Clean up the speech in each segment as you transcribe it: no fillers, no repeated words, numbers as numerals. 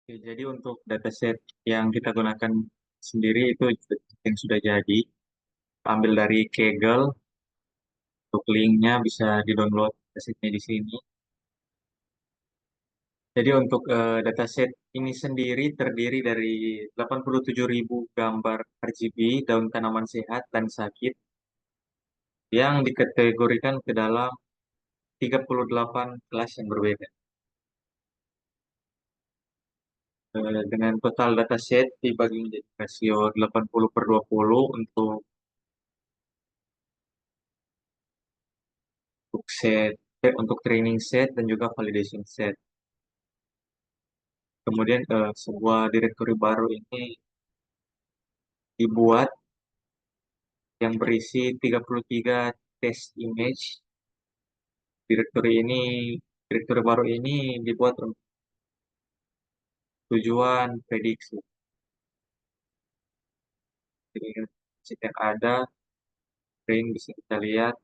Oke, jadi untuk dataset yang kita gunakan sendiri itu yang sudah jadi, ambil dari Kaggle. Untuk linknya bisa di-download datasetnya di sini. Jadi untuk dataset ini sendiri terdiri dari 87.000 gambar RGB daun tanaman sehat dan sakit yang dikategorikan ke dalam 38 kelas yang berbeda. Dengan total dataset dibagi menjadi rasio 80/20 untuk set, untuk training set dan juga validation set. Kemudian sebuah direktori baru ini dibuat yang berisi 33 test image. Direktori ini, direktori baru ini dibuat untuk tujuan prediksi. Jadi yang ada, screen bisa kita lihat.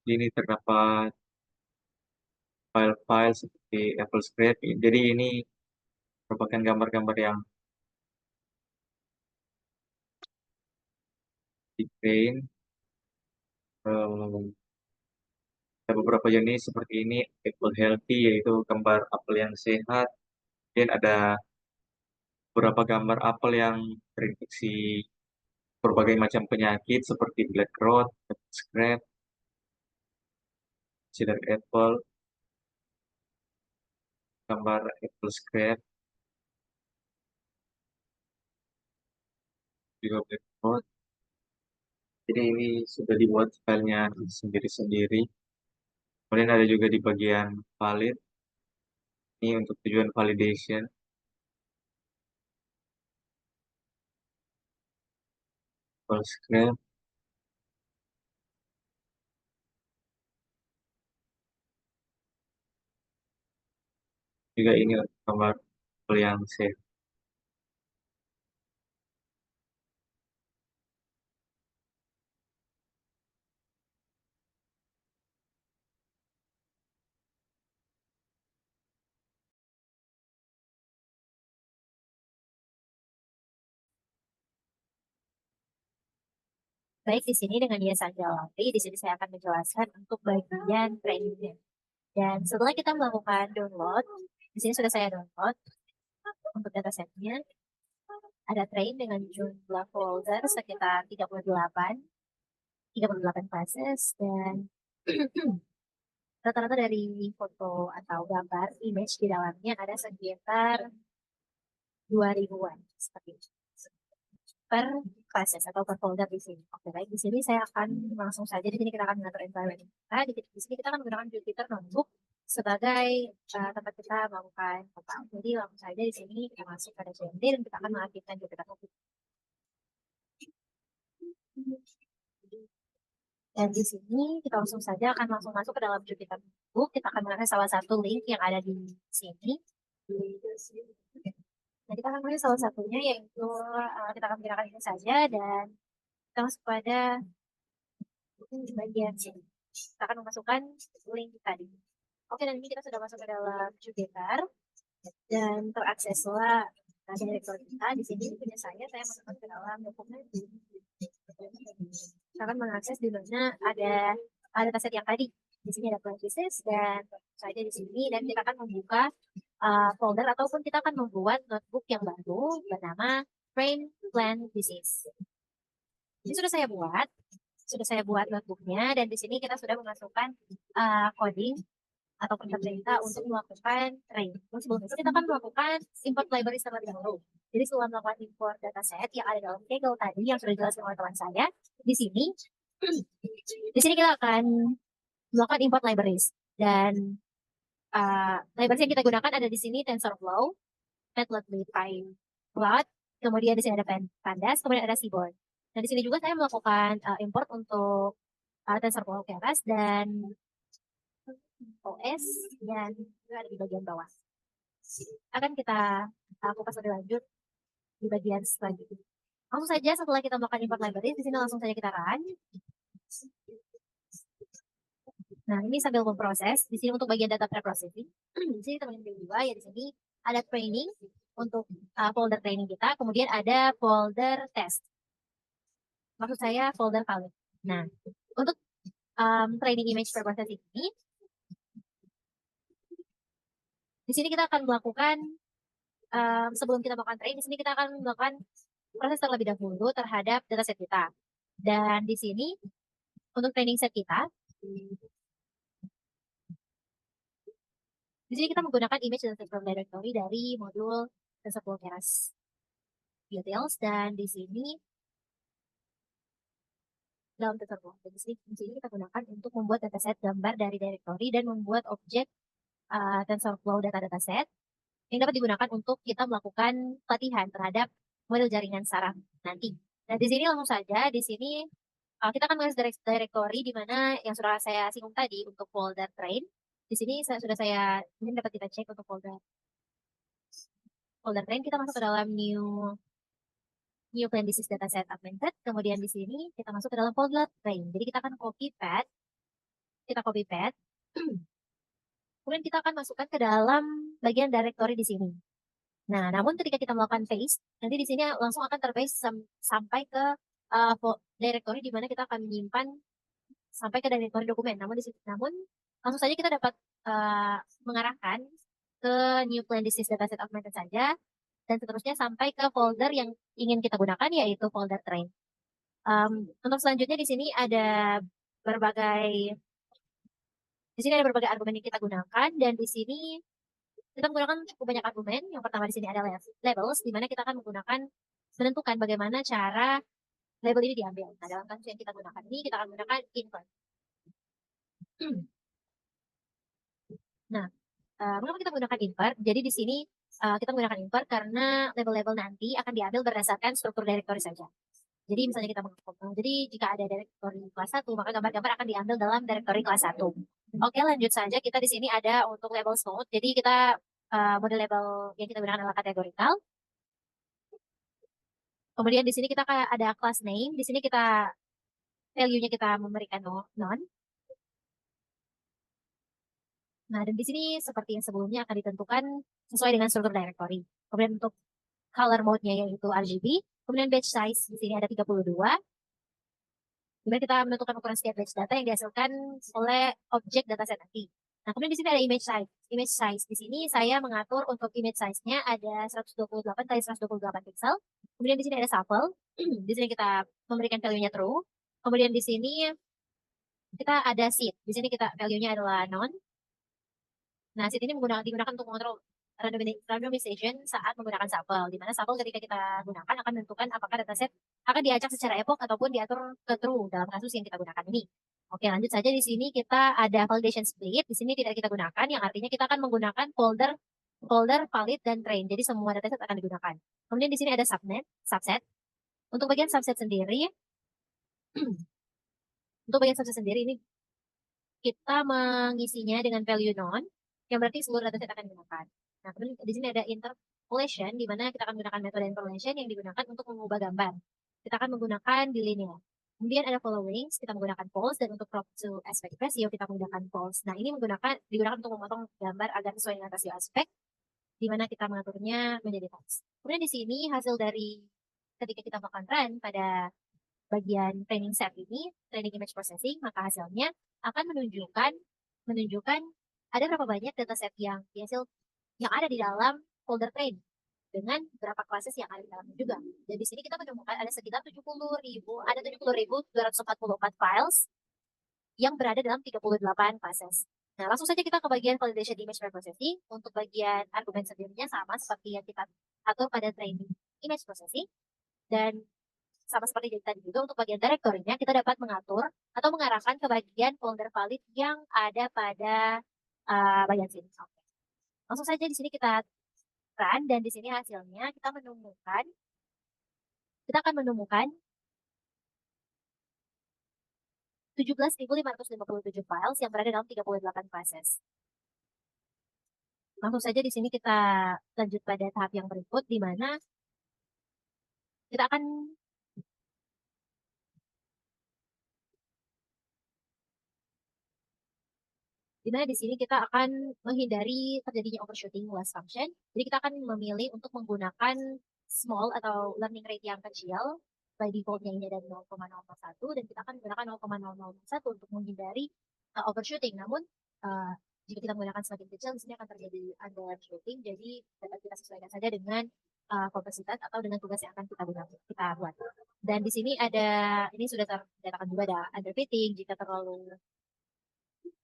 Di Ini terdapat file-file seperti Apple Script. Jadi ini merupakan gambar-gambar yang di train. Ada beberapa jenis seperti ini, Apple Healthy, yaitu gambar apel yang sehat. Dan ada beberapa gambar apel yang terinfeksi berbagai macam penyakit seperti black rot, scrap, cider apple, gambar apple scrap, juga black rot. Jadi ini sudah dibuat filenya sendiri-sendiri. Kemudian ada juga di bagian valid, ini untuk tujuan validation, apple scrap, juga ini untuk gambar apel yang sehat. Baik, di sini dengan Dia Sanjawati, di sini saya akan menjelaskan untuk bagian trainingnya. Dan setelah kita melakukan download, di sini sudah saya download untuk datasetnya. Ada train dengan jumlah folder sekitar 38 classes, dan rata-rata dari foto atau gambar image di dalamnya ada sekitar 2000-an seperti itu per classes atau per folder di sini. Oke, baik. Di sini saya akan langsung saja, di sini kita akan mengatur environment. Nah, di sini kita akan menggunakan Jupyter Notebook sebagai tempat kita melakukan apa. Jadi langsung saja di sini kita masuk pada JMD dan kita akan mengaktifkan Jupyter Notebook. Dan di sini kita langsung saja akan langsung masuk ke dalam Jupyter Notebook. Kita akan menggunakan salah satu link yang ada di sini. Nah, kita akan menggunakan salah satunya, yaitu kita akan menggunakan ini saja, dan kita masuk pada bagian sini. Kita akan memasukkan link tadi. Oke, dan ini kita sudah masuk ke dalam Jupyter dan terakseslah direktur kita. Di sini punya saya masukkan ke dalam dokumen. Kita akan mengakses di mana ada dataset yang tadi. Di sini ada plan disease dan saja di sini, dan kita akan membuka folder ataupun kita akan membuat notebook yang baru bernama Frame Plan Disease. Ini sudah saya buat notebooknya, dan di sini kita sudah memasukkan coding atau perintah untuk melakukan train. Sebelum itu kita akan melakukan import library terlebih dahulu. Jadi setelah melakukan import dataset yang ada dalam Kaggle tadi yang sudah dijelaskan oleh teman saya, di sini kita akan melakukan import libraries, dan libraries yang kita gunakan ada di sini: TensorFlow, Matplotlib, Pyplot, kemudian di sini ada Pandas, kemudian ada Seaborn. Nah, di sini juga saya melakukan import untuk TensorFlow Keras dan OS, dan juga ada di bagian bawah. Akan kita kupas lebih lanjut di bagian selanjutnya. Langsung saja setelah kita melakukan import library, di sini langsung saja kita run. Nah, ini sambil memproses. Di sini untuk bagian data preprocessing. Di sini teman-teman juga ya di sini ada training untuk folder training kita, kemudian ada folder test. Maksud saya folder valid. Nah, untuk training image preprocessing ini, di sini kita akan melakukan sebelum kita melakukan train, di sini kita akan melakukan proses terlebih dahulu terhadap dataset kita. Dan di sini untuk training set kita, di sini kita menggunakan image dataset from directory dari modul TensorFlow Keras details, dan di sini dalam TensorFlow. Dan di sini kita gunakan untuk membuat dataset gambar dari directory dan membuat objek TensorFlow dataset yang dapat digunakan untuk kita melakukan pelatihan terhadap model jaringan saraf nanti. Nah, di sini langsung saja, di sini kita akan mengakses directory di mana yang sudah saya singgung tadi untuk folder train. Di sini sudah saya, mungkin dapat kita cek untuk folder train, kita masuk ke dalam new plan disease dataset augmented. Kemudian di sini kita masuk ke dalam folder train. Jadi kita akan copy path, kemudian kita akan masukkan ke dalam bagian directory di sini. Nah, namun ketika kita melakukan paste, nanti di sini langsung akan terpaste sampai ke directory di mana kita akan menyimpan sampai ke directory dokumen. Namun langsung saja kita dapat mengarahkan ke new plan disease dataset augmented saja, dan seterusnya sampai ke folder yang ingin kita gunakan, yaitu folder train. Untuk selanjutnya di sini ada berbagai argumen yang kita gunakan, dan di sini kita menggunakan cukup banyak argumen. Yang pertama di sini ada labels, di mana kita akan menentukan bagaimana cara label ini diambil. Nah, dalam kasus yang kita gunakan ini, kita akan menggunakan invert. Nah, mengapa kita menggunakan invert? Jadi di sini kita menggunakan invert karena label-label nanti akan diambil berdasarkan struktur directory saja. Jadi misalnya jadi jika ada directory kelas 1, maka gambar-gambar akan diambil dalam directory kelas 1. Oke, lanjut saja. Kita di sini ada untuk label mode. Jadi kita model label yang kita gunakan adalah kategorikal. Kemudian di sini kita ada class name. Di sini kita value-nya kita memberikan non. Nah, dan di sini seperti yang sebelumnya akan ditentukan sesuai dengan struktur directory. Kemudian untuk color mode-nya yaitu RGB. Kemudian batch size di sini ada 32. Kemudian kita menentukan ukuran setiap batch data yang dihasilkan oleh objek dataset nanti. Nah, kemudian di sini ada image size. Image size di sini saya mengatur untuk image size-nya ada 128 kali 128 pixel. Kemudian di sini ada shuffle. Di sini kita memberikan value-nya true. Kemudian di sini kita ada seed. Di sini kita value-nya adalah non. Nah, seed ini digunakan untuk mengontrol randomization saat menggunakan shuffle, di mana shuffle ketika kita gunakan akan menentukan apakah dataset akan diacak secara epoch ataupun diatur ke true dalam kasus yang kita gunakan ini. Oke, lanjut saja. Di sini kita ada validation split. Di sini tidak kita gunakan, yang artinya kita akan menggunakan folder valid dan train. Jadi semua dataset akan digunakan. Kemudian di sini ada subset. Untuk bagian subset sendiri, ini kita mengisinya dengan value non, yang berarti seluruh dataset akan digunakan. Nah, kemudian di sini ada interpolation, di mana kita akan menggunakan metode interpolation yang digunakan untuk mengubah gambar. Kita akan menggunakan bilinear. Kemudian ada followings, kita menggunakan false, dan untuk crop to aspect ratio kita menggunakan false. Nah, ini digunakan untuk memotong gambar agar sesuai dengan rasio aspek, di mana kita mengaturnya menjadi false. Kemudian di sini hasil dari ketika kita melakukan run pada bagian training set ini, training image processing, maka hasilnya akan menunjukkan ada berapa banyak dataset yang ada di dalam folder train dengan berapa classes yang ada di dalamnya juga. Dan di sini kita menemukan ada sekitar 70.244 files yang berada dalam 38 classes. Nah, langsung saja kita ke bagian validation image preprocessing. Untuk bagian argumen sendirinya sama seperti yang kita atur pada training image processing. Dan sama seperti tadi juga untuk bagian directory-nya, kita dapat mengatur atau mengarahkan ke bagian folder valid yang ada pada bagian sini. Oke. Langsung saja di sini kita run, dan di sini hasilnya kita akan menemukan 17.557 files yang berada dalam 38 classes. Langsung saja di sini kita lanjut pada tahap yang berikut, di mana kita akan Dimana di sini kita akan menghindari terjadinya overshooting loss function. Jadi kita akan memilih untuk menggunakan small atau learning rate yang kecil. By defaultnya ini ada 0,001 dan kita akan menggunakan 0,001 untuk menghindari overshooting. Namun jika kita menggunakan semakin kecil, di sini akan terjadi undershooting. Jadi dapat kita sesuaikan saja dengan kompleksitas atau dengan tugas yang akan kita buat. Dan di sini ada, ini sudah ternyatakan juga ada underfitting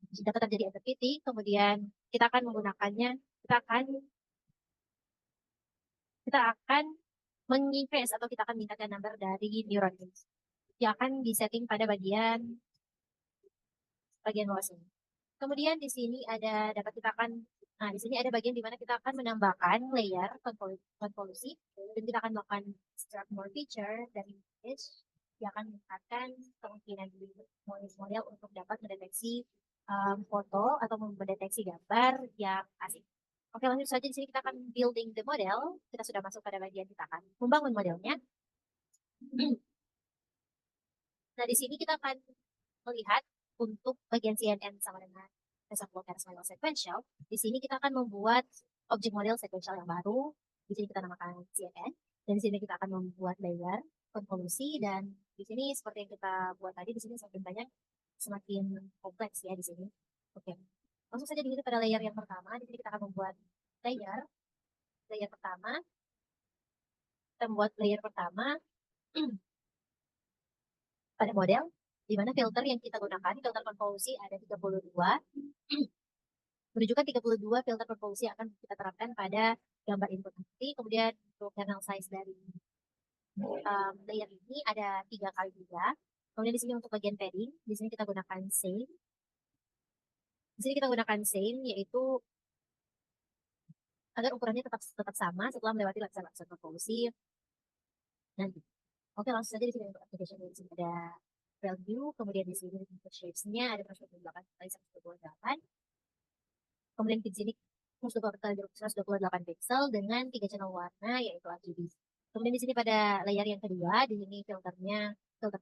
jika terjadi underfitting, kemudian kita akan menggunakannya, kita akan meng-increase atau kita akan meningkatkan number dari neuron base yang akan disetting pada bagian bawah sini. Kemudian di sini ada dapat kita akan Nah, di sini ada bagian di mana kita akan menambahkan layer konvolusi dan kita akan melakukan extract more feature dari image yang akan meningkatkan kemungkinan model untuk dapat mendeteksi foto atau mendeteksi gambar yang asing. Oke, lanjut saja di sini kita akan building the model. Kita sudah masuk pada bagian kita akan membangun modelnya. Nah, di sini kita akan melihat untuk bagian CNN sama dengan example model sequential. Di sini kita akan membuat objek model sequential yang baru. Di sini kita namakan CNN. Dan di sini kita akan membuat layer konvolusi dan di sini seperti yang kita buat tadi, di sini semakin banyak semakin kompleks ya di sini. Oke. Langsung saja di sini pada layer yang pertama. Di sini kita akan membuat layer pertama. Kita membuat layer pertama pada model, di mana filter yang kita gunakan, filter konvolusi ada 32. Menunjukkan 32 filter konvolusi yang akan kita terapkan pada gambar input nanti. Kemudian untuk kernel size dari layer ini ada 3x3. Kemudian di sini untuk bagian padding, di sini kita gunakan same. Di sini kita gunakan same, yaitu agar ukurannya tetap sama setelah melewati lapisan-lapisan konvolusi nanti. Oke, langsung saja di sini untuk application di sini ada value, kemudian di sini untuk shapes-nya ada 128 kali 128. Kemudian di sini 128 pixel dengan 3 channel warna yaitu RGB. Kemudian di sini pada layer yang kedua, di sini filter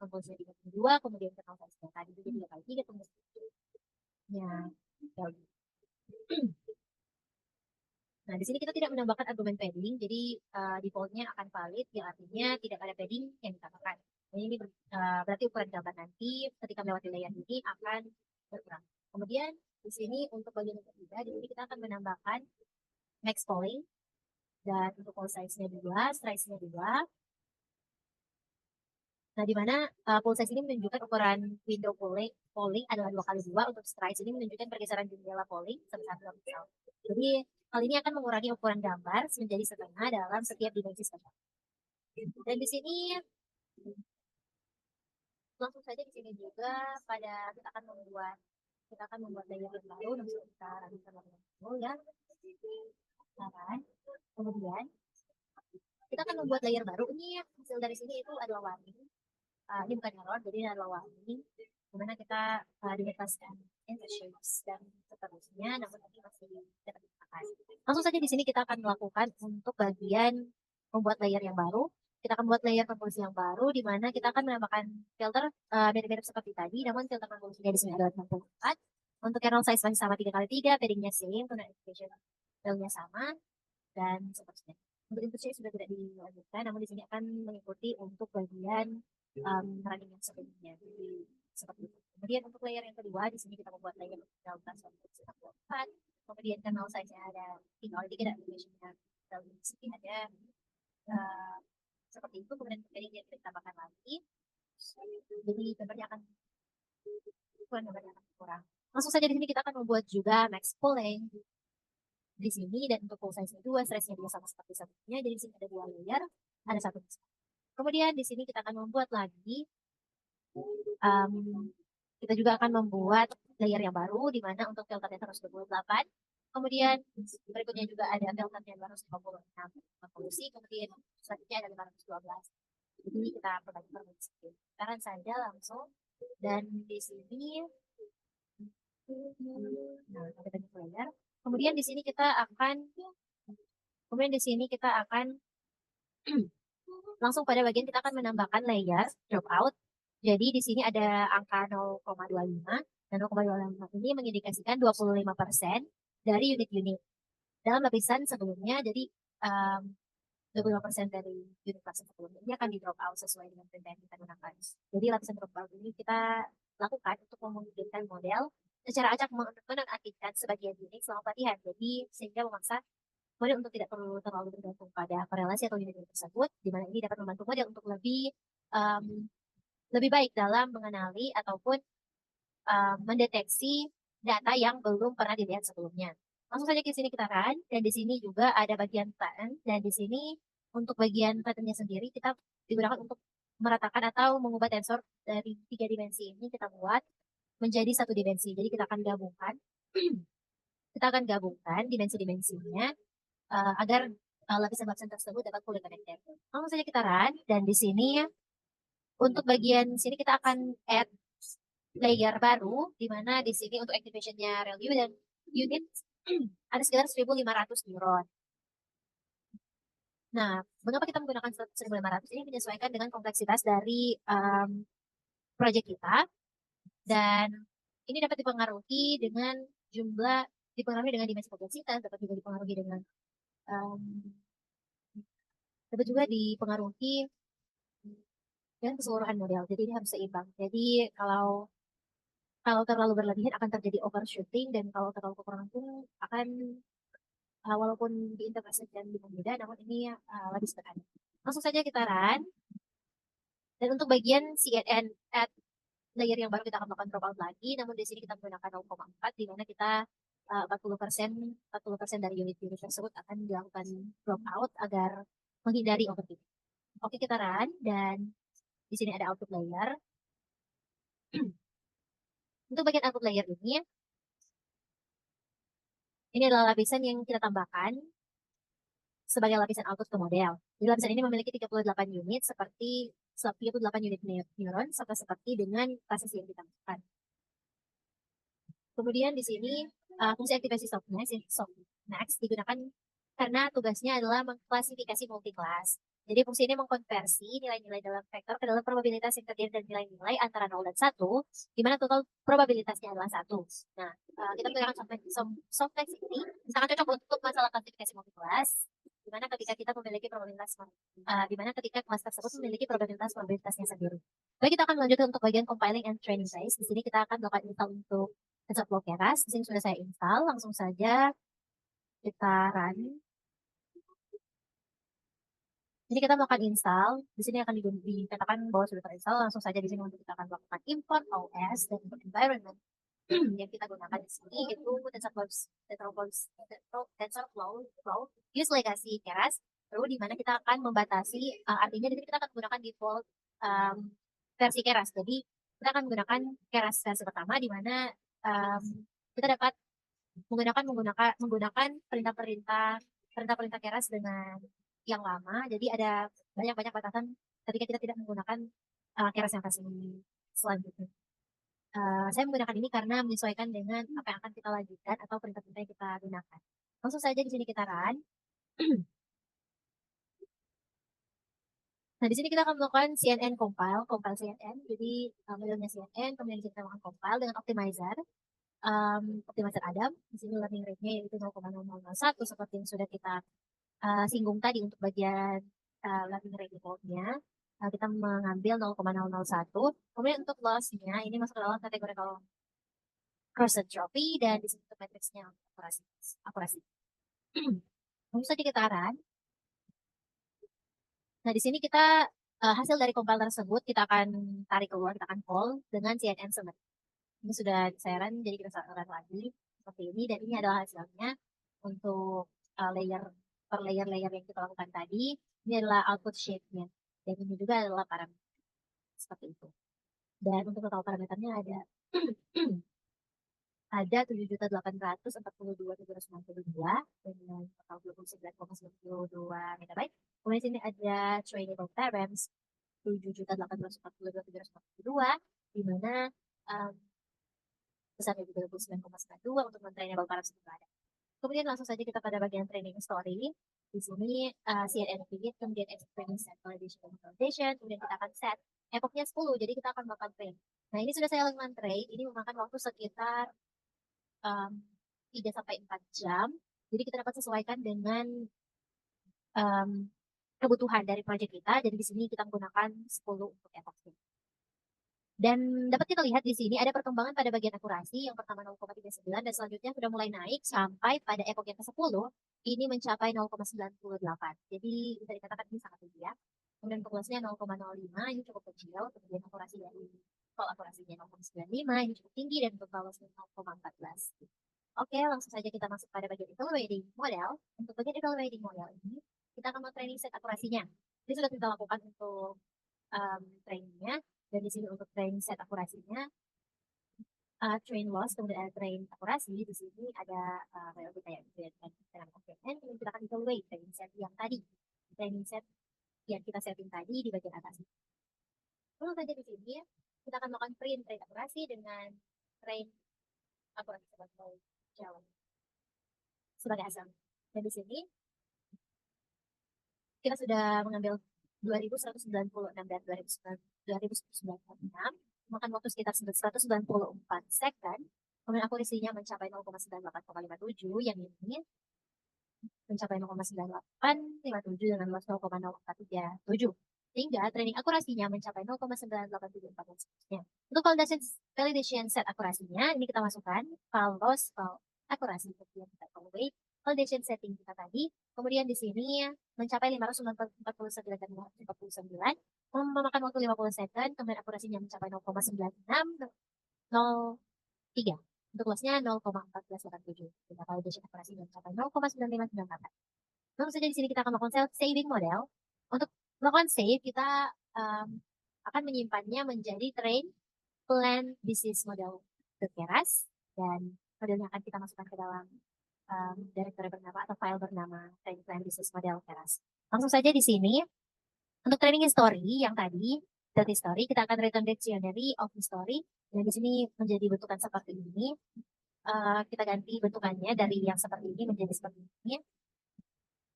komposisinya 32, kemudian kernel size-nya tadi jadi 3x3, kemudian value. Nah, di sini kita tidak menambahkan argumen padding, jadi defaultnya akan valid, yang artinya tidak ada padding yang ditambahkan. Nah, ini berarti ukuran gambar nanti ketika melewati layer ini akan berkurang. Kemudian di sini untuk bagian yang ketiga, di sini kita akan menambahkan max polling dan untuk pole size-nya 2, size-nya 2. Nah, di mana pole size ini menunjukkan ukuran window polling adalah 2x2, untuk size ini menunjukkan pergeseran jendela polling sebesar 2 pixel. Jadi hal ini akan mengurangi ukuran gambar menjadi setengah dalam setiap dimensi spesial. Dan di sini langsung saja di sini juga kita akan membuat layer yang baru. Nanti kita rapikan dulu ya. Nah, kemudian kita akan membuat layer baru. Ini hasil dari sini itu adalah warning. Ini bukan error, jadi ini adalah warning. Dimana kita dilepaskan shapes dan seterusnya, namun nanti masih dapat digunakan. Langsung saja di sini kita akan melakukan untuk bagian membuat layer yang baru. Kita akan membuat layer komposisi yang baru, di mana kita akan menambahkan filter mirip-mirip seperti tadi, namun filter komposisinya di sini adalah 64. Untuk kernel size masih sama 3x3, paddingnya same, notification value-nya sama, dan seterusnya. Untuk input shape sudah tidak dilanjutkan, namun di sini akan mengikuti untuk bagian running yang sebelumnya. Jadi seperti itu. Kemudian untuk layer yang kedua, di sini kita membuat layer dalam transform 4. Kemudian kernel size-nya ada 3x3 dan animation-nya di sini ada seperti itu. Kemudian padding-nya kita tambahkan lagi. Jadi gambarnya akan kurang. Langsung saja di sini kita akan membuat juga max polling di sini, dan untuk full size-nya 2, size-nya 2 sama seperti sebelumnya. Jadi di sini ada 2 layer, ada 1 pixel. Kemudian di sini kita akan membuat lagi, kita juga akan membuat layer yang baru, di mana untuk filternya 128. Kemudian berikutnya juga ada filternya 256 konvolusi, kemudian selanjutnya ada 512. Jadi kita perbaiki. Sekarang saja langsung, dan di sini kita banyak layer. Kemudian di sini kita akan langsung pada bagian kita akan menambahkan layer dropout. Jadi di sini ada angka 0,25. Dan 0,25 ini mengindikasikan 25% dari unit-unit. Dalam lapisan sebelumnya, jadi 25% dari unit lapisan sebelumnya ini akan di drop out sesuai dengan perintah yang kita gunakan. Jadi lapisan drop out ini kita lakukan untuk memungkinkan model secara acak menonaktifkan sebagian unit selama pelatihan. Jadi sehingga memaksa model untuk tidak perlu terlalu bergantung pada korelasi atau unit-unit tersebut, di mana ini dapat membantu model untuk lebih baik dalam mengenali ataupun mendeteksi data yang belum pernah dilihat sebelumnya. Langsung saja ke sini kita run, dan di sini juga ada bagian pattern, dan di sini untuk bagian patternnya sendiri kita digunakan untuk meratakan atau mengubah tensor dari 3 dimensi ini kita buat menjadi 1 dimensi. Jadi kita akan gabungkan, dimensi-dimensinya agar lapisan-lapisan tersebut dapat fully connected. Langsung saja kita run, dan di sini untuk bagian sini kita akan add layer baru, di mana di sini untuk activation-nya RealU dan unit ada sekitar 1.500 neuron. Nah, mengapa kita menggunakan 1.500 ini menyesuaikan dengan kompleksitas dari project kita, dan ini dapat dipengaruhi dengan dipengaruhi dengan dimensi kompleksitas, dapat juga dipengaruhi dengan dapat juga dipengaruhi dengan keseluruhan model. Jadi ini harus seimbang. Jadi kalau terlalu berlebihan akan terjadi overshooting, dan kalau terlalu kekurangan pun akan walaupun diintegrasikan dengan mudah, namun ini lebih sederhana. Langsung saja kita run. Dan untuk bagian CNN at layer yang baru kita akan melakukan dropout lagi, namun di sini kita menggunakan 0,4, di mana kita 40% dari unit-unit tersebut akan dilakukan dropout agar menghindari overfitting. Oke, kita run, dan di sini ada output layer. Untuk bagian output layer ini adalah lapisan yang kita tambahkan sebagai lapisan output ke model. Jadi lapisan ini memiliki 38 unit seperti 38 unit neuron sama seperti dengan proses yang ditambahkan. Kemudian di sini fungsi aktivasi softmax digunakan karena tugasnya adalah mengklasifikasi multiclass. Jadi fungsi ini mengkonversi nilai-nilai dalam vektor ke dalam probabilitas yang terdiri dari nilai-nilai antara 0 dan 1, di mana total probabilitasnya adalah 1. Nah, kita menggunakan softmax ini sangat cocok untuk masalah klasifikasi multiclass, di mana ketika kita memiliki probabilitas, di mana ketika kelas tersebut memiliki probabilitasnya sendiri. Baik, kita akan melanjutkan untuk bagian compiling and training phase. Di sini kita akan melakukan install untuk TensorFlow Keras. Di sini sudah saya install, langsung saja kita run. Jadi kita melakukan install, di sini akan dikatakan bahwa sudah terinstall. Langsung saja di sini untuk kita akan melakukan import OS dan import environment yang kita gunakan di sini itu TensorFlow use legacy Keras, lalu di mana kita akan membatasi, artinya di sini kita akan menggunakan default versi Keras. Jadi kita akan menggunakan Keras versi pertama, di mana kita dapat menggunakan perintah-perintah Keras dengan yang lama. Jadi ada banyak batasan ketika kita tidak menggunakan Keras yang versi selanjutnya. Saya menggunakan ini karena menyesuaikan dengan apa yang akan kita lanjutkan atau perintah-perintah yang kita gunakan. Langsung saja di sini kita run. Nah, di sini kita akan melakukan CNN compile CNN. Jadi modelnya CNN, kemudian kita melakukan compile dengan optimizer. Optimizer Adam. Di sini learning rate-nya yaitu 0,0001 seperti yang sudah kita singgung tadi untuk bagian learning rate default-nya. Kita mengambil 0,001. Kemudian untuk loss-nya ini masuk ke dalam kategori kalau cross entropy, dan di sini untuk matriksnya akurasi. Langsung saja kita run. Nah, di sini kita hasil dari compile tersebut kita akan tarik keluar, kita akan call dengan CNN summary. Ini sudah saya run, jadi kita run lagi seperti ini, dan ini adalah hasilnya untuk per layer yang kita lakukan tadi. Ini adalah output shape-nya, dan ini juga adalah parameter seperti itu. Dan untuk total parameternya ada 7.842.792 dengan total 29,92 MB. Kemudian sini ada trainable theorems 7.842.742, di mana besarnya juga 29,92 untuk trainable theorems itu ada. Kemudian langsung saja kita pada bagian training story. Di sini CNN Infinite, kemudian training set validation dan validation, kemudian kita akan set epochnya 10, jadi kita akan melakukan train. Nah, ini sudah saya lakukan trade, ini memakan waktu sekitar 3 sampai 4 jam. Jadi kita dapat sesuaikan dengan um, kebutuhan dari project kita. Jadi di sini kita menggunakan 10 untuk epoxy. Dan dapat kita lihat di sini ada perkembangan pada bagian akurasi. Yang pertama 0,39 dan selanjutnya sudah mulai naik sampai pada epoch yang ke-10 ini mencapai 0,98. Jadi bisa dikatakan ini sangat tinggi ya. Kemudian untuk lossnya 0,05 ini cukup kecil. Kemudian akurasi dari kalau akurasinya 0,95 ini cukup tinggi dan untuk bawahnya 0,14. Oke, langsung saja kita masuk pada bagian evaluating model. Untuk bagian evaluating model ini, kita akan training set akurasinya. Ini sudah kita lakukan untuk trainingnya. Dan di sini untuk train set akurasinya, train loss, kemudian ada train akurasi. Di sini ada relatif kayak dengan kemudian kita akan evaluate training set yang tadi. Training set yang kita setting tadi di bagian atas. Lalu saja di sini, kita akan melakukan print train akurasi dengan train akurasi sebagai jalan sebagai asal. Dan di sini kita sudah mengambil 2196 dan 2196, makan waktu sekitar 194 second. Kemudian akurasinya mencapai 0,98,57, yang ini mencapai 0,9857 dengan loss 0,0437. Sehingga training akurasinya mencapai 0,9874 dan seterusnya. Untuk validation set akurasinya, ini kita masukkan file loss, file akurasi, kemudian kita evaluate validation setting kita tadi. Kemudian di sini mencapai 549 dan 549, memakan waktu 50 second, kemudian akurasinya mencapai 0,9603. Untuk lossnya 0,1487. Kita validation akurasinya mencapai 0,9598. Langsung saja di sini kita akan melakukan saving model. Untuk melakukan save, kita akan menyimpannya menjadi train plan business model ke Keras, dan modelnya akan kita masukkan ke dalam directory bernama atau file bernama train plan business model Keras. Langsung saja di sini untuk training history yang tadi, data history, kita akan return dictionary of history, dan di sini menjadi bentukan seperti ini. Kita ganti bentukannya dari yang seperti ini menjadi seperti ini.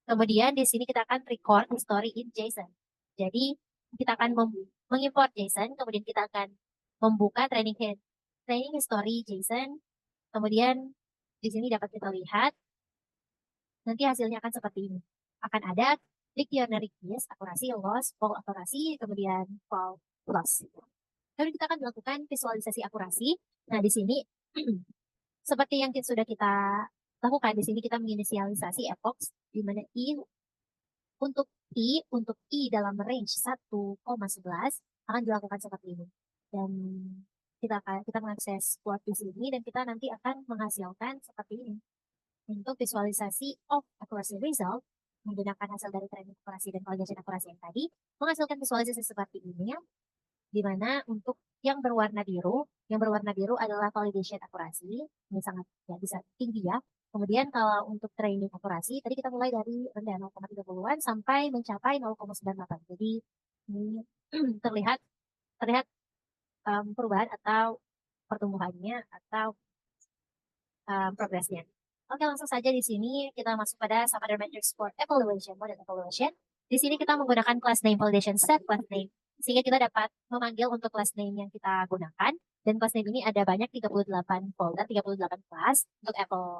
Kemudian di sini kita akan record history in JSON. Jadi kita akan mengimport JSON, kemudian kita akan membuka training history JSON. Kemudian di sini dapat kita lihat nanti hasilnya akan seperti ini. Akan ada dictionary keys, akurasi, loss, fall akurasi, kemudian fall loss. Lalu kita akan melakukan visualisasi akurasi. Nah, di sini seperti yang sudah kita lakukan, di sini kita menginisialisasi epoch di mana untuk I dalam range 1,11 akan dilakukan seperti ini. Dan kita mengakses quote di sini dan kita nanti akan menghasilkan seperti ini. Untuk visualisasi of accuracy result menggunakan hasil dari training akurasi dan validation akurasi yang tadi, menghasilkan visualisasi seperti ini, di mana untuk yang berwarna biru adalah validation akurasi, ini sangat ya, bisa tinggi ya. Kemudian kalau untuk training akurasi, tadi kita mulai dari rendah 0,30-an sampai mencapai 0,98. Jadi ini terlihat perubahan atau pertumbuhannya atau progresnya. Oke, langsung saja di sini kita masuk pada Sapeder Matrix for Evaluation, Model Evaluation. Di sini kita menggunakan class name validation set class name, sehingga kita dapat memanggil untuk class name yang kita gunakan. Dan class name ini ada banyak 38 folder, 38 class untuk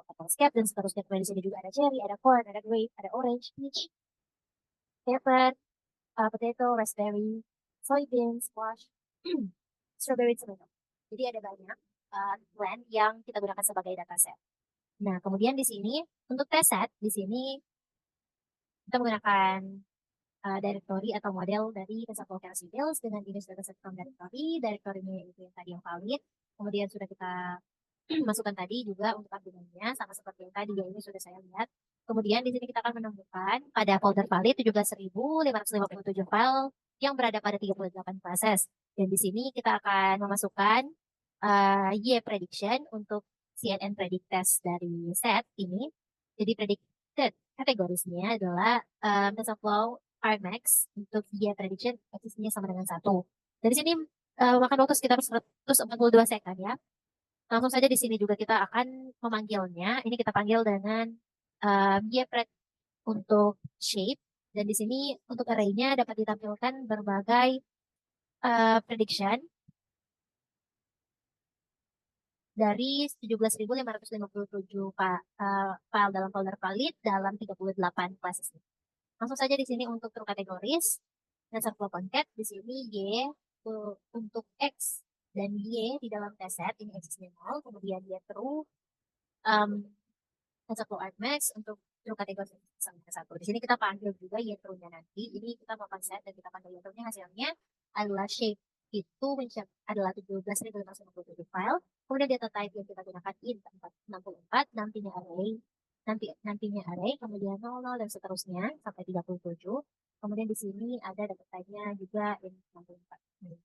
Applescape dan seterusnya. Kemudian di sini juga ada cherry, ada corn, ada grape, ada orange, peach, pepper, potato, raspberry, soybean, squash, strawberry, tomato. Jadi ada banyak plant yang kita gunakan sebagai dataset. Nah, kemudian di sini untuk test set, di sini kita menggunakan directory atau model dari TensorFlow Keras Details dengan image dataset from directory. Directory-nya itu yang tadi yang valid. Kemudian sudah kita masukkan tadi juga untuk argumennya, sama seperti yang tadi ya, ini sudah saya lihat. Kemudian di sini kita akan menemukan pada folder valid 17.557 file yang berada pada 38 classes. Dan di sini kita akan memasukkan Y prediction untuk CNN predict test dari set ini. Jadi predicted kategorisnya adalah TensorFlow Argmax untuk Y prediction eksisnya sama dengan 1. Dari sini makan waktu sekitar 142 second ya. Langsung saja di sini juga kita akan memanggilnya. Ini kita panggil dengan YPred untuk shape. Dan di sini untuk array-nya dapat ditampilkan berbagai prediction dari 17.557 file dalam folder valid dalam 38 classes. Langsung saja di sini untuk true categories dan flow concat di sini Y untuk X dan Y di dalam test set ini X-nya 0, kemudian Y true, TensorFlow Argmax untuk true kategori sampai satu. Di sini kita panggil juga Y true-nya nanti. Ini kita mau set dan kita panggil Y true-nya, hasilnya adalah shape itu adalah 17.557 file. Kemudian data type yang kita gunakan int 64, nantinya array, kemudian 00 dan seterusnya sampai 37. Kemudian di sini ada data type-nya juga int 64.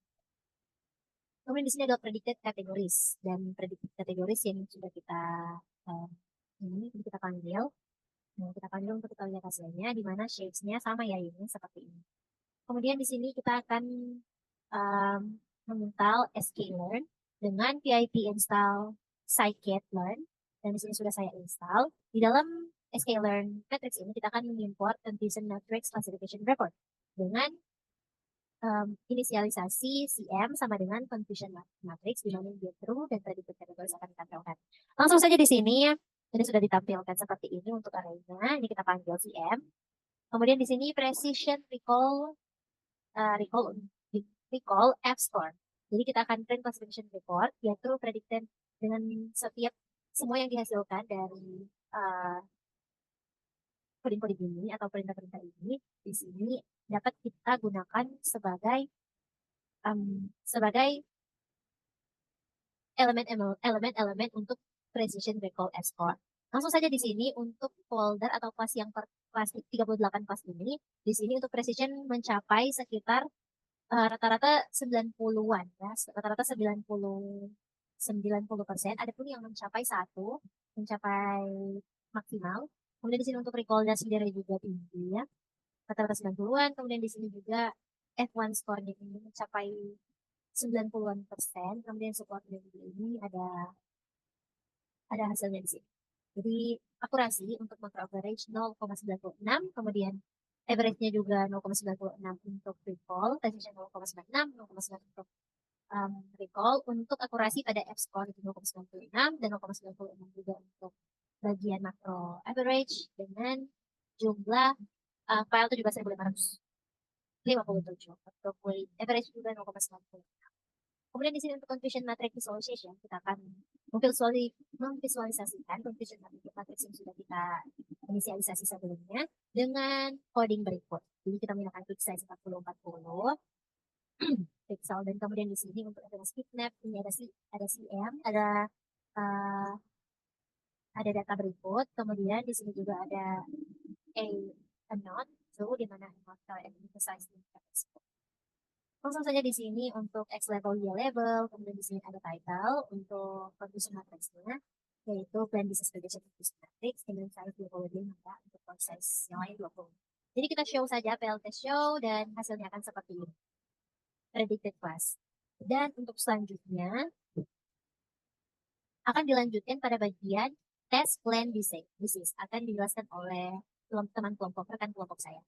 Kemudian di sini ada predicted categories dan predicted categories yang sudah kita ini kita panggil. Nah, kita panggil untuk kita lihat hasilnya, di mana shapes-nya sama ya ini seperti ini. Kemudian di sini kita akan menginstal sklearn dengan pip install scikit-learn, dan di sini sudah saya install. Di dalam sklearn matrix ini kita akan mengimport confusion matrix classification report dengan inisialisasi CM sama dengan confusion matrix di mana dia true dan predicted categories akan ditampilkan. Langsung saja di sini ini sudah ditampilkan seperti ini untuk arraynya. Ini kita panggil CM. Kemudian di sini precision recall F score. Jadi kita akan print classification report yaitu predicted dengan setiap semua yang dihasilkan dari coding-coding ini atau perintah-perintah ini di sini dapat kita gunakan sebagai elemen-elemen untuk precision recall score. Langsung saja di sini untuk folder atau kelas yang kelas 38 kelas ini, di sini untuk precision mencapai sekitar rata-rata 90-an ya, rata-rata 90%. Ada pun yang mencapai maksimal. Kemudian di sini untuk recall-nya sendiri juga tinggi ya, rata-rata 90-an. Kemudian di sini juga F1 score-nya ini mencapai 90-an persen. Kemudian support ini ada hasilnya di sini. Jadi akurasi untuk macro average 0,96, kemudian average-nya juga 0,96 untuk recall, precision 0,96, 0,9 untuk recall. Untuk akurasi pada F-score itu 0,96 dan 0,96 juga untuk bagian macro average dengan jumlah file 17.557. Untuk weight average juga 0,96. Kemudian di sini untuk confusion matrix visualization, kita akan memvisualisasikan confusion matrix yang sudah kita inisialisasi sebelumnya dengan coding berikut. Jadi kita menggunakan quick size 4040 pixel, dan kemudian di sini untuk ada speedmap ini ada CM, ada data berikut, kemudian di sini juga ada a note, so di mana note emphasize langsung saja di sini untuk X level, Y level, kemudian di sini ada title untuk confusion matrixnya, yaitu plan business prediction confusion matrix dengan size 25 ya, untuk proses yang lain 20. Jadi kita show saja PLT show dan hasilnya akan seperti ini. Predicted class. Dan untuk selanjutnya akan dilanjutkan pada bagian test plan disease akan dijelaskan oleh rekan kelompok saya.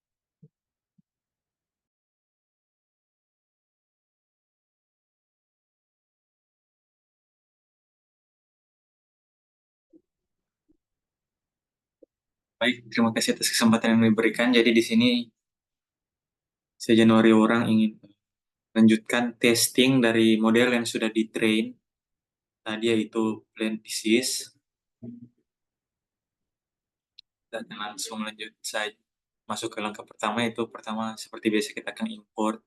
Baik, terima kasih atas kesempatan yang diberikan. Jadi di sini saya Januari orang ingin lanjutkan testing dari model yang sudah di-train. Tadi yaitu plant disease. Dan langsung lanjut saja masuk ke langkah pertama, yaitu pertama seperti biasa kita akan import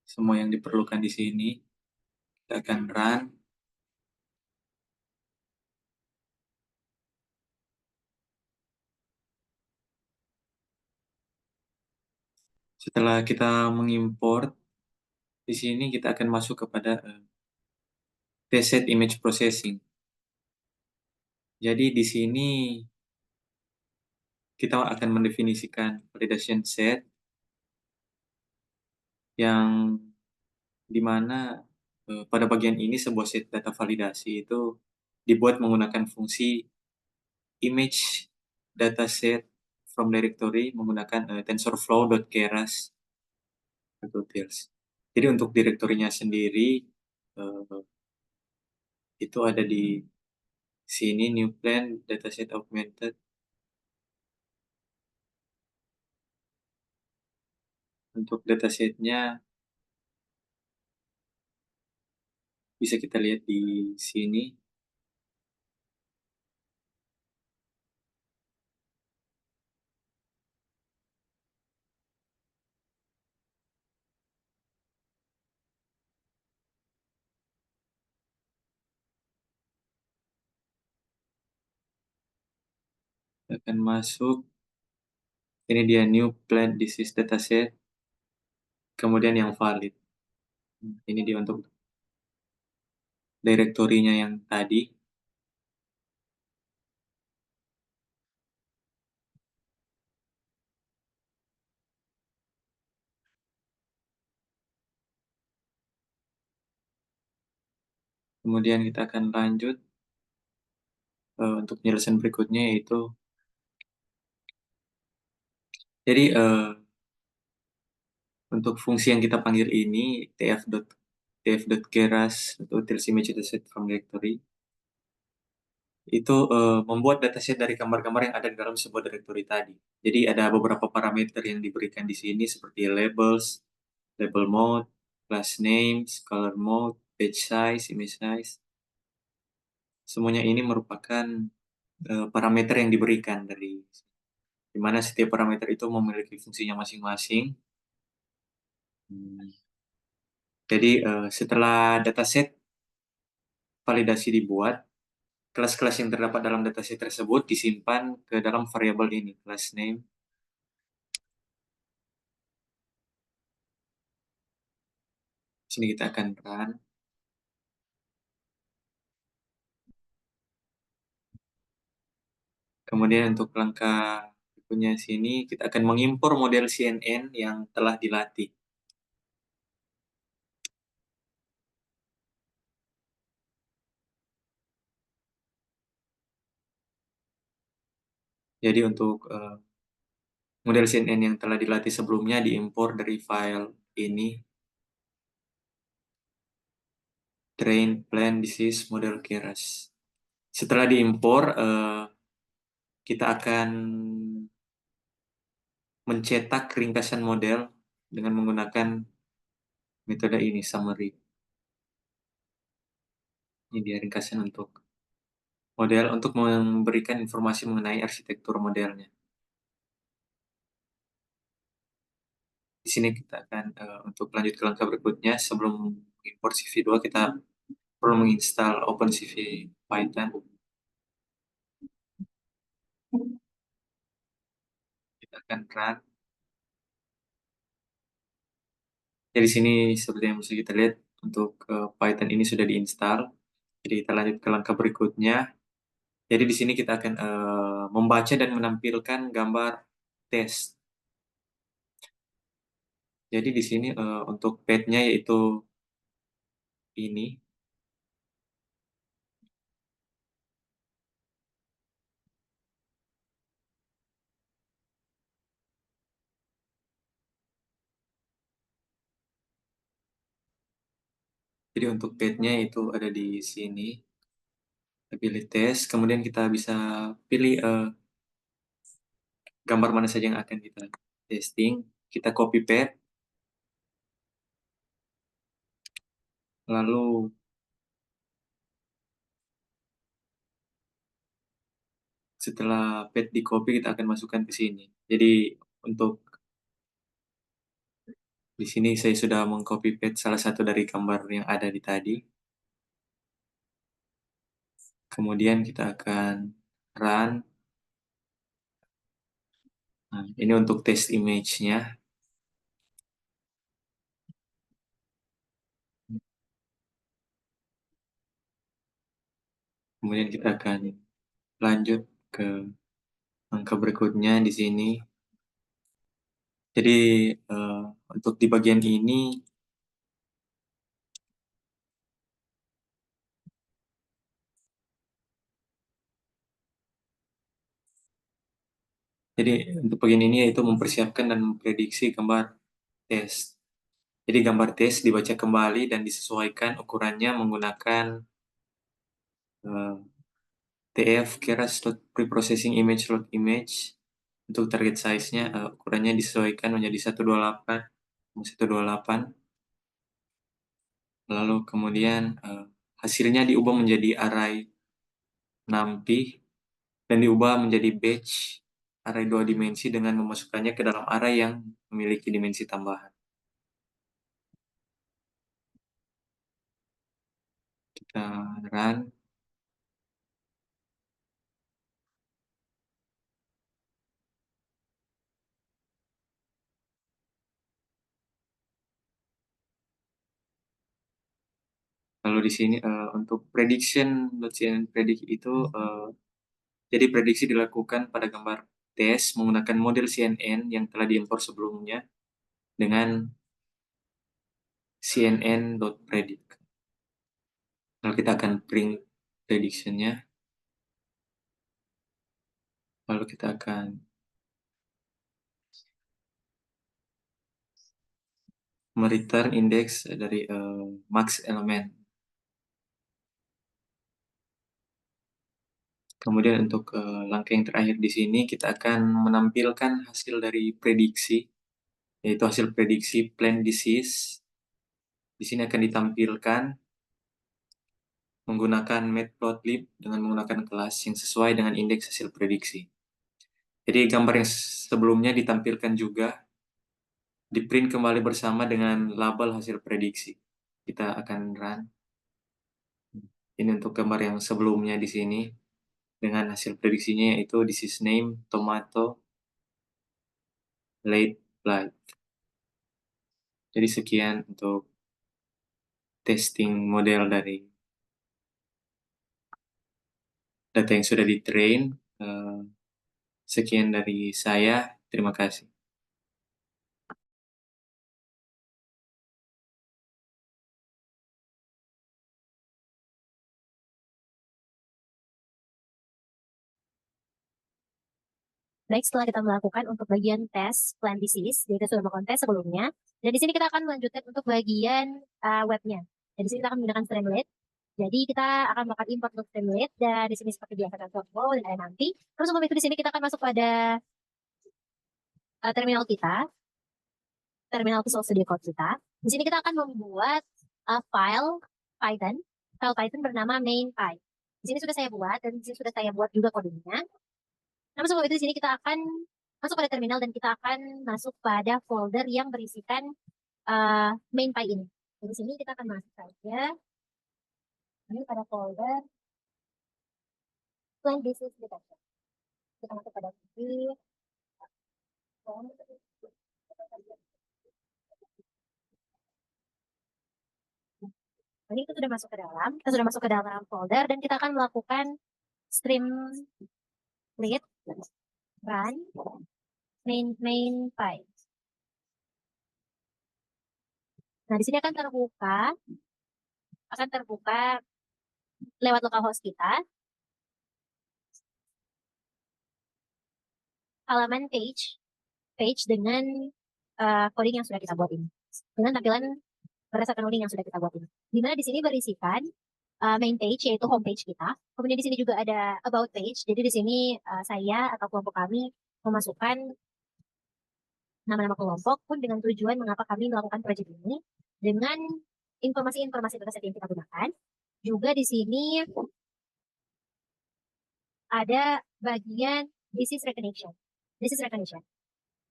semua yang diperlukan di sini. Kita akan run. Setelah kita mengimport, di sini kita akan masuk kepada test set image processing. Jadi di sini kita akan mendefinisikan validation set yang dimana pada bagian ini sebuah set data validasi itu dibuat menggunakan fungsi image dataset from directory menggunakan tensorflow.keras. Jadi untuk direktorinya sendiri eh, itu ada di sini new plan dataset augmented. Untuk datasetnya bisa kita lihat di sini. Kita akan masuk. Ini dia new plant disease dataset. Kemudian yang valid. Ini dia untuk direktorinya yang tadi. Kemudian kita akan lanjut untuk penjelasan berikutnya yaitu jadi untuk fungsi yang kita panggil ini tf.keras atau tells image dataset from directory itu membuat dataset dari gambar-gambar yang ada di dalam sebuah directory tadi. Jadi ada beberapa parameter yang diberikan di sini seperti labels, label mode, class names, color mode, page size, image size. Semuanya ini merupakan parameter yang diberikan dari di mana setiap parameter itu memiliki fungsinya masing-masing. Hmm. Jadi setelah dataset validasi dibuat, kelas-kelas yang terdapat dalam dataset tersebut disimpan ke dalam variabel ini, class name. Di sini kita akan run. Kemudian untuk langkah berikutnya sini, kita akan mengimpor model CNN yang telah dilatih. Jadi untuk model CNN yang telah dilatih sebelumnya diimpor dari file ini, train plan disease model keras. Setelah diimpor, kita akan mencetak ringkasan model dengan menggunakan metode ini, summary. Ini dia ringkasan untuk model untuk memberikan informasi mengenai arsitektur modelnya. Di sini kita akan untuk lanjut ke langkah berikutnya sebelum import CV2 kita perlu menginstal OpenCV Python. Kita akan run. Jadi di sini seperti yang bisa kita lihat untuk Python ini sudah diinstal. Jadi kita lanjut ke langkah berikutnya. Jadi di sini kita akan membaca dan menampilkan gambar test. Jadi di sini untuk path-nya yaitu ini. Jadi untuk path-nya itu ada di sini. Kita pilih test, kemudian kita bisa pilih gambar mana saja yang akan kita testing. Kita copy path, lalu setelah path di copy kita akan masukkan ke sini. Jadi untuk di sini saya sudah mengcopy paste salah satu dari gambar yang ada di tadi. Kemudian kita akan run. Nah, ini untuk test image-nya. Kemudian kita akan lanjut ke angka berikutnya di sini. Jadi eh, untuk di bagian ini, jadi untuk bagian ini yaitu mempersiapkan dan memprediksi gambar test. Jadi gambar tes dibaca kembali dan disesuaikan ukurannya menggunakan TF Keras Preprocessing Image Load Image. Untuk target size-nya ukurannya disesuaikan menjadi 128 128. Lalu kemudian hasilnya diubah menjadi array NumPy dan diubah menjadi batch array 2 dimensi dengan memasukkannya ke dalam array yang memiliki dimensi tambahan. Kita run. Lalu di sini untuk prediction.cnn predict itu jadi prediksi dilakukan pada gambar tes menggunakan model CNN yang telah diimpor sebelumnya dengan cnn.predict. Lalu kita akan print prediction-nya. Lalu kita akan mereturn index dari max element. Kemudian untuk langkah yang terakhir di sini kita akan menampilkan hasil dari prediksi, yaitu hasil prediksi plant disease. Di sini akan ditampilkan menggunakan matplotlib dengan menggunakan kelas yang sesuai dengan indeks hasil prediksi. Jadi gambar yang sebelumnya ditampilkan juga di print kembali bersama dengan label hasil prediksi. Kita akan run. Ini untuk gambar yang sebelumnya di sini dengan hasil prediksinya yaitu disease name tomato late blight. Jadi sekian untuk testing model dari data yang sudah di-train. Sekian dari saya. Terima kasih. Baik, setelah kita melakukan untuk bagian tes plant disease, kita sudah melakukan tes sebelumnya. Dan di sini kita akan melanjutkan untuk bagian webnya. Dan di sini kita akan menggunakan Streamlit. Jadi kita akan melakukan import untuk Streamlit. Dan di sini seperti biasa ada flow dan ada nanti. Terus sebelum itu di sini kita akan masuk pada terminal kita, terminal Visual Studio Code kita. Di sini kita akan membuat file Python bernama main.py. Di sini sudah saya buat dan di sini sudah saya buat juga kodenya. Namun sebelum itu di sini kita akan masuk pada terminal dan kita akan masuk pada folder yang berisikan main.py ini. Di sini kita akan masuk saja ini pada folder plant disease detection. Kita masuk pada sini. Ini kita sudah masuk ke dalam, folder dan kita akan melakukan streamlit run main.py. Nah, di sini akan terbuka lewat localhost kita halaman page dengan coding yang sudah kita buat ini, dengan tampilan berdasarkan coding yang sudah kita buat ini. Dimana di sini berisikan main page yaitu home page kita. Kemudian di sini juga ada about page. Jadi di sini saya atau kelompok kami memasukkan nama-nama kelompok pun dengan tujuan mengapa kami melakukan proyek ini dengan informasi-informasi dataset yang kita gunakan. Juga di sini ada bagian disease recognition.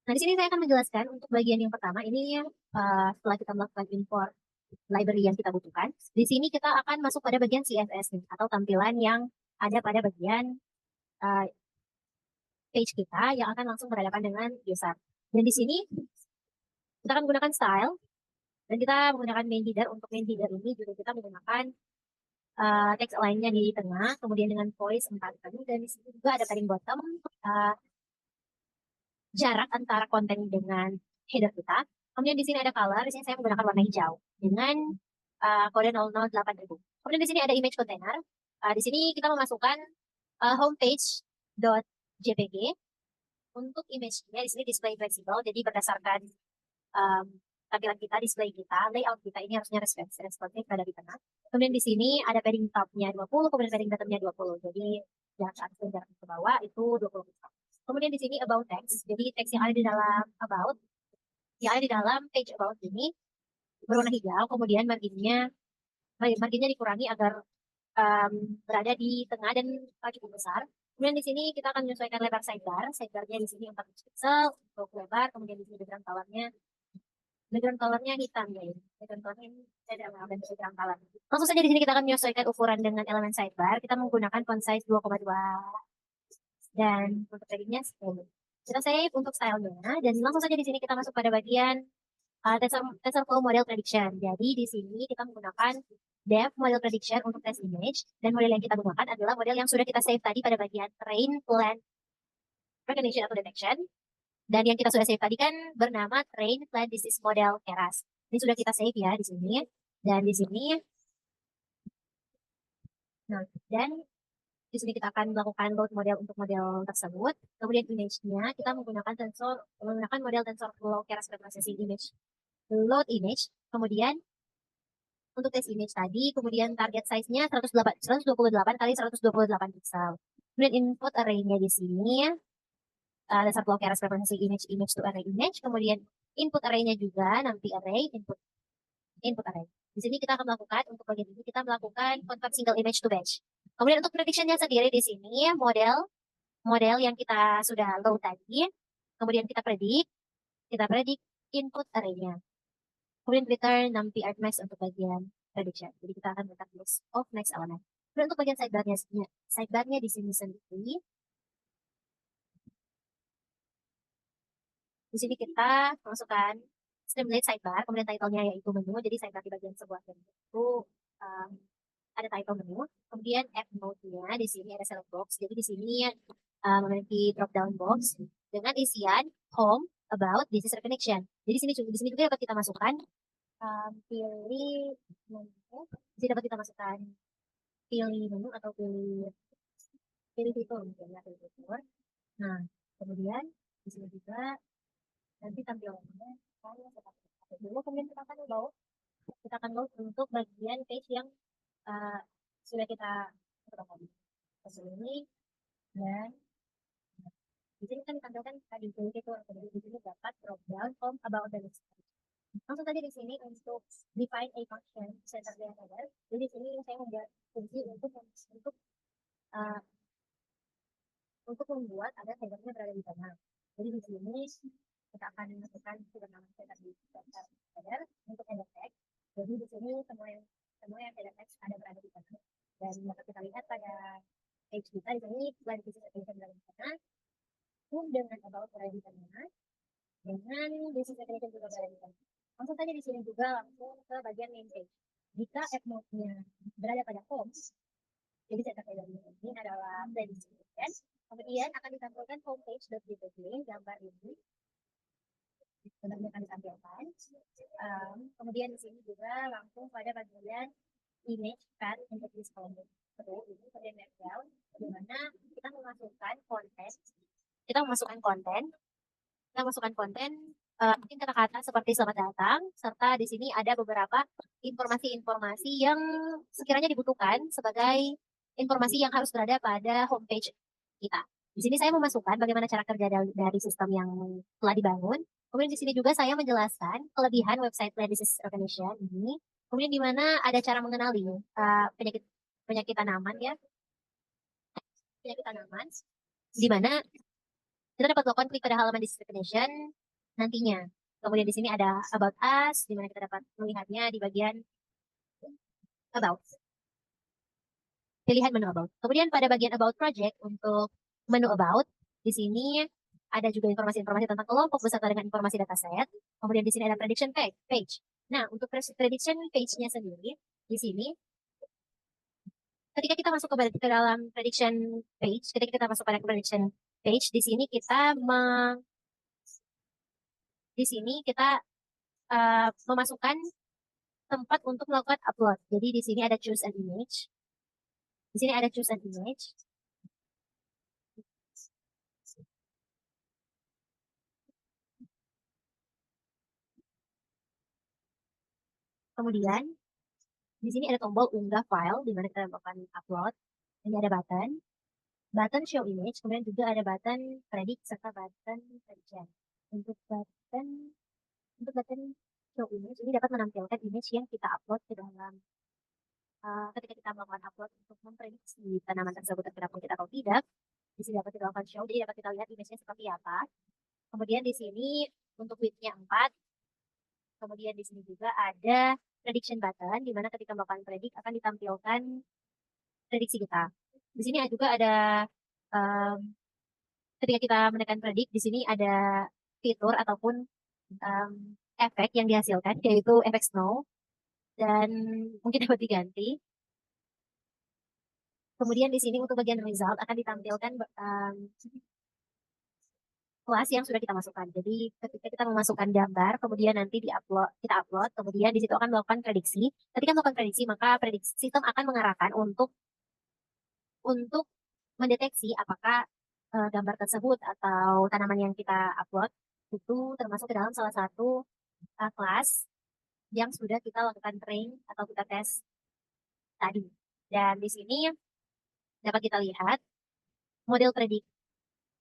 Nah, di sini saya akan menjelaskan untuk bagian yang pertama ini setelah kita melakukan import library yang kita butuhkan. Di sini kita akan masuk pada bagian CSS nih, atau tampilan yang ada pada bagian page kita yang akan langsung berhadapan dengan user. Dan di sini kita akan menggunakan style dan kita menggunakan main header. Untuk main header ini juga kita menggunakan text align-nya di tengah, kemudian dengan voice 4 tadi, dan di sini juga ada padding bottom, jarak antara konten dengan header kita. Kemudian di sini ada color, di sini saya menggunakan warna hijau dengan kode 008.000. Kemudian di sini ada image container. Di sini kita memasukkan homepage.jpg. Untuk image-nya di sini display flexible, jadi berdasarkan tampilan kita, display kita, layout kita ini harusnya responsif pada di tengah. Kemudian di sini ada padding top-nya 20, kemudian padding bottom-nya 20. Jadi jarak ke atas dan jarak ke bawah itu 20 pixel. Kemudian di sini about text. Jadi teks yang ada di dalam about, yang ada di dalam page about ini berwarna hijau, kemudian marginnya dikurangi agar berada di tengah dan cukup besar. Kemudian di sini kita akan menyesuaikan lebar sidebarnya di sini 4 pixel untuk lebar, kemudian di sini background colornya hitam ya ini. Background colornya ini ada dan background color. Langsung saja di sini kita akan menyesuaikan ukuran dengan elemen sidebar. Kita menggunakan font size 2,2 dan untuk tadinya 10. Kita save untuk stylenya dan langsung saja di sini kita masuk pada bagian TensorFlow Model Prediction. Jadi di sini kita menggunakan Dev Model Prediction untuk test image dan model yang kita gunakan adalah model yang sudah kita save tadi pada bagian Train Plan Recognition atau Detection. Dan yang kita sudah save tadi kan bernama Train Plan Disease Model Keras. Ini sudah kita save ya di sini. Dan di sini, nah, dan di sini kita akan melakukan load model untuk model tersebut. Kemudian image-nya kita menggunakan model TensorFlow Keras Reprocessing Image. Load image, kemudian untuk test image tadi, kemudian target size-nya 128 kali 128 pixel. Kemudian input array-nya di sini TensorFlow Keras Reprocessing image to array image, kemudian input array-nya juga nanti array input array. Di sini kita akan melakukan untuk bagian ini kita melakukan convert single image to batch. Kemudian untuk prediction-nya sendiri di sini model yang kita sudah load tadi, kemudian kita predik input array-nya. Kemudian return numpy argmax untuk bagian prediction. Jadi kita akan letak list of next element. Kemudian untuk bagian sidebarnya di sini sendiri. Di sini kita masukkan Streamlit sidebar, kemudian title-nya yaitu menu. Jadi sidebar di bagian sebuah menu itu ada title menu. Kemudian add mode-nya di sini ada select box. Jadi di sini memiliki drop down box dengan isian home, about, disease reconnection. Jadi di sini juga dapat kita masukkan pilih menu. Di sini dapat kita masukkan pilih menu atau pilih fitur ya, pilih fitur. Nah, kemudian di sini juga nanti tampilannya saya seperti dulu, kemudian kita akan load untuk bagian page yang sudah kita tadi ke sini. Dan di sini kan ditampilkan tadi pilih fitur, jadi di sini dapat drop down home, about, dan langsung saja di sini untuk define a function center dan header. Jadi di sini saya membuat fungsi untuk membuat agar headernya berada di tengah. Jadi di sini kita akan masukkan bernama center di center header untuk header text. Jadi di sini semua yang header text ada berada di tengah. Dan dapat kita lihat pada page kita di sini selain disease reconnection berada di tengah, dengan about berada di tengah, dengan disease reconnection juga berada di tengah. Langsung saja di sini juga langsung ke bagian main page. Jika app mode-nya berada pada home, jadi center header ini adalah playlist. Kemudian akan ditampilkan homepage.jpg gambar ini. Benarnya akan ditampilkan. Kemudian di sini juga langsung pada bagian image path untuk display. Ini kemudian background, di mana kita memasukkan konten. Mungkin kata-kata seperti selamat datang, serta di sini ada beberapa informasi-informasi yang sekiranya dibutuhkan sebagai informasi yang harus berada pada homepage kita. Di sini saya memasukkan bagaimana cara kerja dari sistem yang telah dibangun. Kemudian di sini juga saya menjelaskan kelebihan website Plan Disease Recognition ini. Kemudian di mana ada cara mengenali penyakit tanaman ya. Penyakit tanaman di mana kita dapat melakukan klik pada halaman Disease Recognition nantinya. Kemudian di sini ada About Us, di mana kita dapat melihatnya di bagian About. Pilihan menu About. Kemudian pada bagian About Project untuk menu About, di sini ada juga informasi-informasi tentang kelompok beserta dengan informasi dataset. Kemudian di sini ada Prediction Page. Nah, untuk Prediction Page-nya sendiri, di sini ketika kita masuk ke dalam Prediction Page, di sini kita memasukkan tempat untuk melakukan upload. Jadi di sini ada choose an image. Kemudian di sini ada tombol unggah file di mana kita akan upload. Ini ada button show image, kemudian juga ada button predict serta button prediction. Untuk button untuk button show image ini dapat menampilkan image yang kita upload ke dalam ketika kita melakukan upload untuk memprediksi tanaman tersebut terkena penyakit atau tidak. Di sini dapat dilakukan show, jadi dapat kita lihat image-nya seperti apa. Kemudian di sini untuk width-nya 4. Kemudian di sini juga ada prediction button, di mana ketika melakukan predik akan ditampilkan prediksi kita. Di sini juga ada ketika kita menekan predik, di sini ada fitur ataupun efek yang dihasilkan, yaitu efek snow, dan mungkin dapat diganti. Kemudian di sini untuk bagian result akan ditampilkan kelas yang sudah kita masukkan. Jadi ketika kita memasukkan gambar, kemudian nanti kita upload, kemudian di situ akan melakukan prediksi. Ketika melakukan prediksi, maka prediksi sistem akan mengarahkan untuk mendeteksi apakah gambar tersebut atau tanaman yang kita upload itu termasuk ke dalam salah satu kelas yang sudah kita lakukan train atau kita tes tadi. Dan di sini dapat kita lihat model predik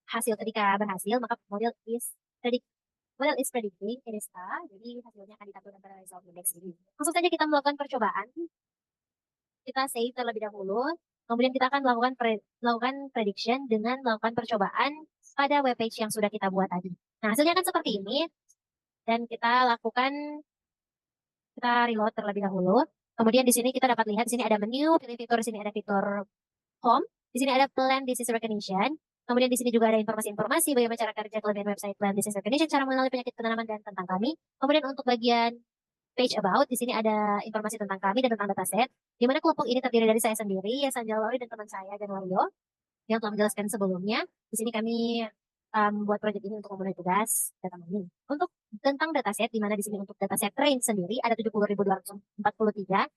hasil ketika berhasil, maka model is predicting it is A, jadi hasilnya akan ditampilkan pada result index ini. Langsung saja kita melakukan percobaan. Kita save terlebih dahulu, kemudian kita akan melakukan prediction dengan melakukan percobaan pada web page yang sudah kita buat tadi. Nah, hasilnya akan seperti ini, dan kita reload terlebih dahulu. Kemudian di sini kita dapat lihat, di sini ada menu, pilih fitur, di sini ada fitur home, di sini ada plan disease recognition. Kemudian di sini juga ada informasi-informasi bagaimana cara kerja kelebihan website plan disease recognition, cara mengenali penyakit tanaman dan tentang kami. Kemudian untuk bagian page about, di sini ada informasi tentang kami dan tentang dataset, di mana kelompok ini terdiri dari saya sendiri, Sanjal Lauri, dan teman saya, Januario, yang telah menjelaskan sebelumnya. Di sini kami membuat proyek ini untuk memenuhi tugas data mining. Untuk tentang dataset, di mana di sini untuk dataset train sendiri ada 70.243.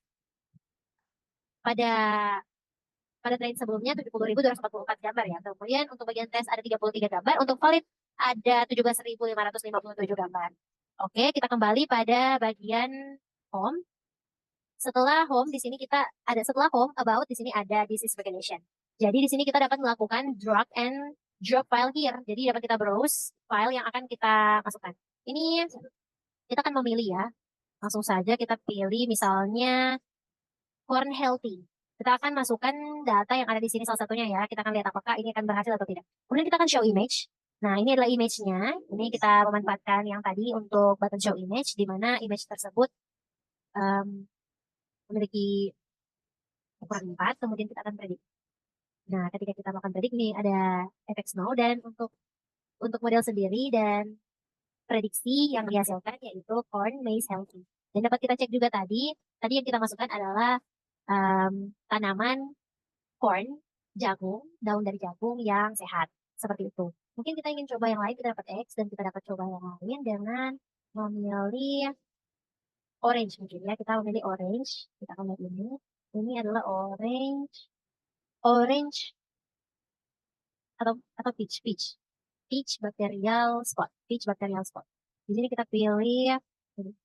Pada train sebelumnya 70.244 gambar ya. Kemudian untuk bagian tes ada 33 gambar. Untuk valid ada 17.557 gambar. Oke, kita kembali pada bagian home. Setelah home di sini setelah home about di sini ada disease recognition. Jadi di sini kita dapat melakukan drag and drop file here. Jadi dapat kita browse file yang akan kita masukkan. Ini kita akan memilih ya. Langsung saja kita pilih misalnya corn healthy. Kita akan masukkan data yang ada di sini salah satunya ya. Kita akan lihat apakah ini akan berhasil atau tidak. Kemudian kita akan show image. Nah, ini adalah image-nya. Ini kita memanfaatkan yang tadi untuk button show image, di mana image tersebut memiliki ukuran 4, kemudian kita akan predik. Nah, ketika kita melakukan predik, ini ada efek snow, dan untuk model sendiri dan prediksi yang dihasilkan yaitu corn maize healthy. Dan dapat kita cek juga tadi yang kita masukkan adalah tanaman corn, jagung, daun dari jagung yang sehat. Seperti itu. Mungkin kita ingin coba yang lain, kita dapat X, dan kita dapat coba yang lain dengan memilih orange mungkin ya. Kita memilih orange. Kita akan lihat ini. Ini adalah orange atau peach bacterial spot. Di sini kita pilih ini.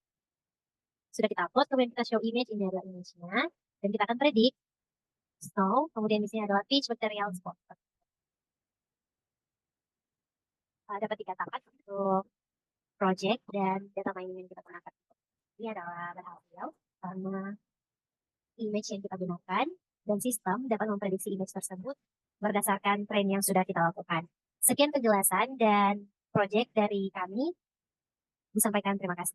Sudah kita upload, kemudian kita show image, ini adalah image-nya, dan kita akan predict snow, kemudian di sini adalah peach bacterial spot. Dapat dikatakan untuk project dan data mining yang kita gunakan. Ini adalah berhasil karena image yang kita gunakan dan sistem dapat memprediksi image tersebut berdasarkan tren yang sudah kita lakukan. Sekian penjelasan dan project dari kami. Disampaikan, terima kasih.